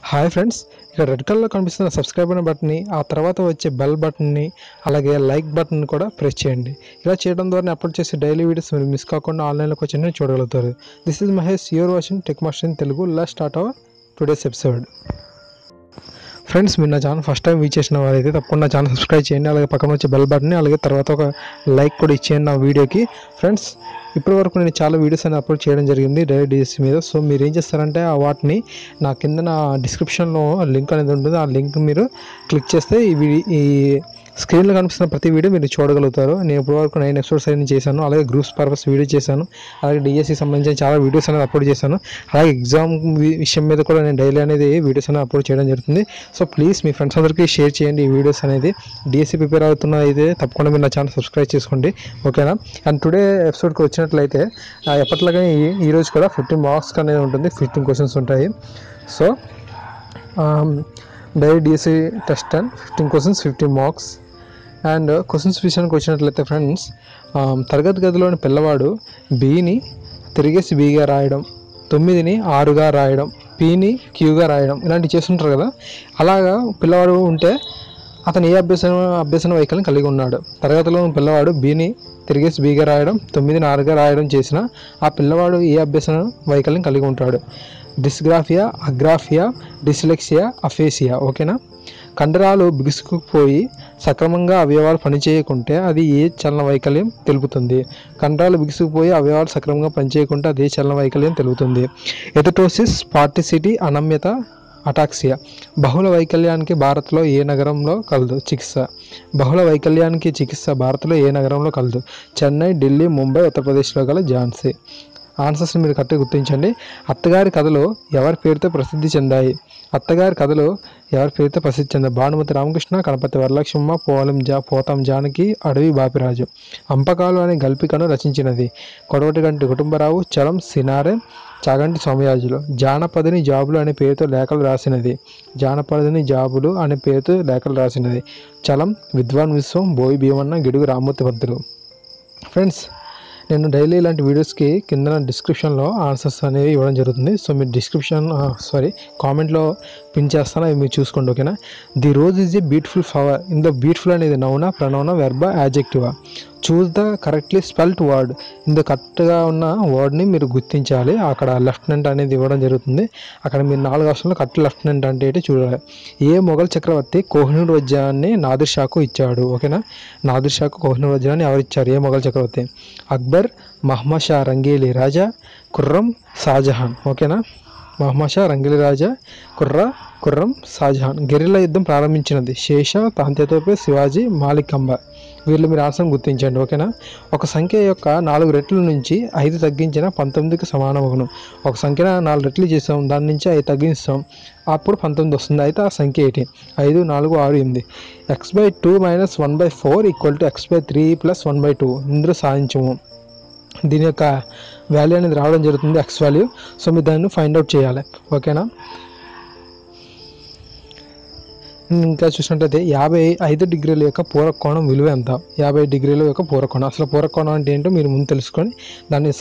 Hi friends, ఇక్కడ red కలర్లో కనిపిస్తున్న సబ్స్క్రైబ్ అనే బటన్ని, ఆ తర్వాత వచ్చే బెల్ బటన్ని, అలాగే లైక్ బటన్ కూడా ప్రెస్ చేయండి. ఇలా చేయడం ద్వారా నేను అప్లోడ్ చేసే డైలీ వీడియోస్ మీరు మిస్ కాకుండా ఆన్లైన్లోకి వచ్చి చూడగలుగుతారు. This is Mahesh, you're watching tech master in Telugu. Let's start our today's episode. Friends, మీరు నా ఛానల్ ఫస్ట్ టైం వీచ్ చేసిన వారైతే తప్పకుండా నా ఛానల్ సబ్స్క్రైబ్ చేయండి. అలాగే పక్కన వచ్చే బెల్ బటన్ని, అలాగే తర్వాత ఒక లైక్ కూడా ఇచ్చేయండి నా వీడియోకి. ఫ్రెండ్స్, ఇప్పటి వరకు నేను చాలా వీడియోస్ అని అప్లోడ్ చేయడం జరిగింది డైలీ డిఎస్సి మీద. సో మీరు ఏం చేస్తారంటే వాటిని నా కింద నా డిస్క్రిప్షన్లో లింక్ అనేది ఉంటుంది. ఆ లింక్ మీరు క్లిక్ చేస్తే ఈ స్క్రీన్లో కనిపిస్తున్న ప్రతి వీడియో మీరు చూడగలుగుతారు. నేను ఇప్పటివరకు 9 ఎపిసోడ్స్ అనేది చేశాను. అలాగే గ్రూప్స్ పర్పస్ వీడియో చేశాను. అలాగే డిఎస్సి సంబంధించిన చాలా వీడియోస్ అనేది అప్లోడ్ చేశాను. అలాగే ఎగ్జామ్ విషయం మీద కూడా నేను డైలీ అనేది వీడియోస్ అనేది అప్లోడ్ చేయడం జరుగుతుంది. సో ప్లీజ్ మీ ఫ్రెండ్స్ అందరికీ షేర్ చేయండి ఈ వీడియోస్ అనేది. డిఎస్సి ప్రిపేర్ అవుతున్న అయితే తప్పకుండా మీరు నా ఛానల్ సబ్స్క్రైబ్ చేసుకోండి, ఓకేనా. అండ్ టుడే ఎపిసోడ్కి వచ్చినట్లయితే ఎప్పటిలాగా ఈరోజు కూడా 15 మార్క్స్ అనేది ఉంటుంది, 15 క్వశ్చన్స్ ఉంటాయి. So daily DSC test and 15 questions, 15 marks. And questions విషయానికి వచ్చినట్లయితే ఫ్రెండ్స్, తరగతి గదిలోని పిల్లవాడు బిని తిరిగేసి బిగా రాయడం, 9ని 6గా రాయడం, పిని క్యూగా రాయడం ఇలాంటివి చేస్తుంటారు కదా. అలాగా పిల్లవాడు ఉంటే అతను ఏ అభ్యసన వైఖరిని కలిగి ఉన్నాడు? తరగతిలో పిల్లవాడు బిని తిరిగేసి బిగా రాయడం, 9ని 6గా రాయడం చేసిన ఆ పిల్లవాడు ఏ అభ్యసన వైఖరిని కలిగి ఉంటాడు? డిస్గ్రాఫియా, అగ్రాఫియా, డిస్లెక్సియా, అఫేసియా, ఓకేనా. కండరాలు బిగుసుకుపోయి సక్రమంగా అవయవాలు పనిచేయకుంటే అది ఏ చలన వైకల్యం తెలుపుతుంది? కండరాలు బిగుసుకుపోయి అవయవాలు సక్రమంగా పనిచేయకుంటే అది ఏ చలన వైకల్యం తెలుపుతుంది? ఎథటోసిస్, స్పాస్టిసిటీ, అనమ్యత, అటాక్సియా. బహుళ వైకల్యానికి భారత్లో ఏ నగరంలో కలదు చికిత్స? బహుళ వైకల్యానికి చికిత్స భారత్లో ఏ నగరంలో కలదు? చెన్నై, ఢిల్లీ, ముంబై, ఉత్తరప్రదేశ్లో గల ఝాన్సీ. ఆన్సర్స్ని మీరు కరెక్ట్గా గుర్తించండి. అత్తగారి కథలు ఎవరి పేరుతో ప్రసిద్ధి చెందాయి? అత్తగారి కథలు ఎవరి పేరుతో ప్రసిద్ధి చెందాయి? భానుమతి రామకృష్ణ, గణపతి వరలక్ష్మమ్మ, పోతం జానకి, అడవి బాపిరాజు. అంపకాలు అనే గల్పికను రచించినది? కొడవటిగంటి కుటుంబరావు, చలం సినారె, చాగంటి సోమయాజులు. జానపదిని జాబులు అనే పేరుతో లేఖలు రాసినది? జానపదిని జాబులు అనే పేరుతో లేఖలు రాసినది? చలం, విద్వాన్ విశ్వం, బోయి భీమన్న, గిడుగు రామ్మూర్తి పంతులు. ఫ్రెండ్స్, నేను డైలీ ఇలాంటి వీడియోస్కి కింద డిస్క్రిప్షన్లో ఆన్సర్స్ అనేవి ఇవ్వడం జరుగుతుంది. సో మీరు కామెంట్లో పిన్ చేస్తాను, అవి మీరు చూసుకోండి, ఓకేనా. The rose is a beautiful flower. ఇందులో బ్యూటిఫుల్ అనేది నౌనా, ప్రనౌనా, వెర్బా, యాడ్జెక్టివా? Choose the correctly spelt word. ఇందులో కరెక్ట్గా ఉన్న వర్డ్ని మీరు గుర్తించాలి. అక్కడ లెఫ్టినెంట్ అనేది ఇవ్వడం జరుగుతుంది. అక్కడ మీరు 4 ఆప్షన్లో కరెక్ట్ లెఫ్టినెంట్ అంటే ఏంటి చూడాలి. ఏ మొఘల్ చక్రవర్తి కోహినూర్ వజ్రాన్ని నాదిర్ షాకు ఇచ్చాడు? ఓకేనా. నాదిర్ షాకు కోహినూర్ వజ్రాన్ని ఎవరు ఇచ్చారు? ఏ మొఘల్ చక్రవర్తి? అక్బర్, మహమ్మద్ షా రంగేలి రాజా, ఖుర్రం, షాజహాన్, ఓకేనా. మహమ్మద్ షా రంగేలి రాజా, ఖుర్రం, షాజహాన్. గెరిల్లా యుద్ధం ప్రారంభించినది? శేషా, తాంత్యతోపే, శివాజీ, మాలిక్ అంబర్. వీళ్ళు మీరు ఆన్సర్ గుర్తించండి, ఓకేనా. ఒక సంఖ్య యొక్క 4 రెట్ల నుంచి 5 తగ్గించిన 19కి సమానమగును. ఒక సంఖ్య 4 రెట్లు చేసాం, దాని నుంచి 5 తగ్గిస్తాం, అప్పుడు 19 వస్తుంది. అయితే ఆ సంఖ్య ఏంటి? 5, 4, 6, 8. x/2 - 1/4 = x/3 + 1/2. ఇందులో సాధించము. దీని యొక్క వాల్యూ అనేది రావడం జరుగుతుంది, x వాల్యూ. సో మీరు దాన్ని ఫైండ్ అవుట్ చేయాలి, ఓకేనా. ఇంకా చూసినట్లయితే 55 డిగ్రీల యొక్క పూరకోణం విలువ ఎంత? 50 డిగ్రీల యొక్క పూరకోణం. అసలు పూరకోణం అంటే ఏంటో మీరు ముందు తెలుసుకొని దాని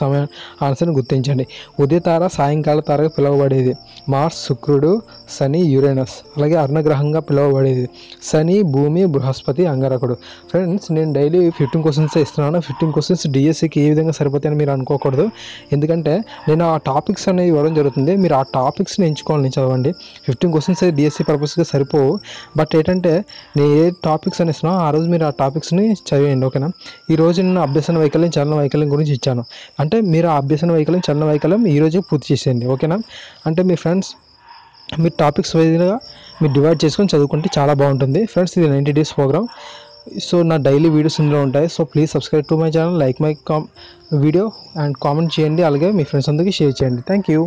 ఆన్సర్ని గుర్తించండి. ఉదయతార సాయంకాల తారగా పిలువబడేది? మార్స్, శుక్రుడు, శని, యురేనస్. అలాగే అర్ణగ్రహంగా పిలువబడేది? శని, భూమి, బృహస్పతి, అంగారకుడు. ఫ్రెండ్స్, నేను డైలీ 15 క్వశ్చన్స్ ఇస్తున్నాను. 15 క్వశ్చన్స్ డిఎస్సికి ఏ విధంగా సరిపోతాయని మీరు అనుకోకూడదు. ఎందుకంటే నేను ఆ టాపిక్స్ అనేవి ఇవ్వడం జరుగుతుంది. మీరు ఆ టాపిక్స్ని ఎంచుకోవాలని చదవండి. 15 క్వశ్చన్స్ డిఎస్సి పర్పస్గా సరిపోవు. బట్ ఏంటంటే నేను ఏ టాపిక్స్ అని ఇస్తున్నానో ఆ రోజు మీరు ఆ టాపిక్స్ని చదివేయండి, ఓకేనా. ఈరోజు నేను అభ్యసన వైకల్యం, చలన వైకల్యం గురించి ఇచ్చాను. అంటే మీరు ఆ అభ్యసన వైకల్యం, చలన వైకల్యం ఈరోజు పూర్తి చేసేయండి, ఓకేనా. అంటే మీ ఫ్రెండ్స్ మీరు టాపిక్స్ వైజ్గా మీరు డివైడ్ చేసుకొని చదువుకుంటే చాలా బాగుంటుంది. ఫ్రెండ్స్, ఇది 90 days ప్రోగ్రామ్. సో నా డైలీ వీడియోస్ ఇందులో ఉంటాయి. So please subscribe to my channel, like my video and comment చేయండి. అలాగే మీ ఫ్రెండ్స్ అందరికీ షేర్ చేయండి. Thank you.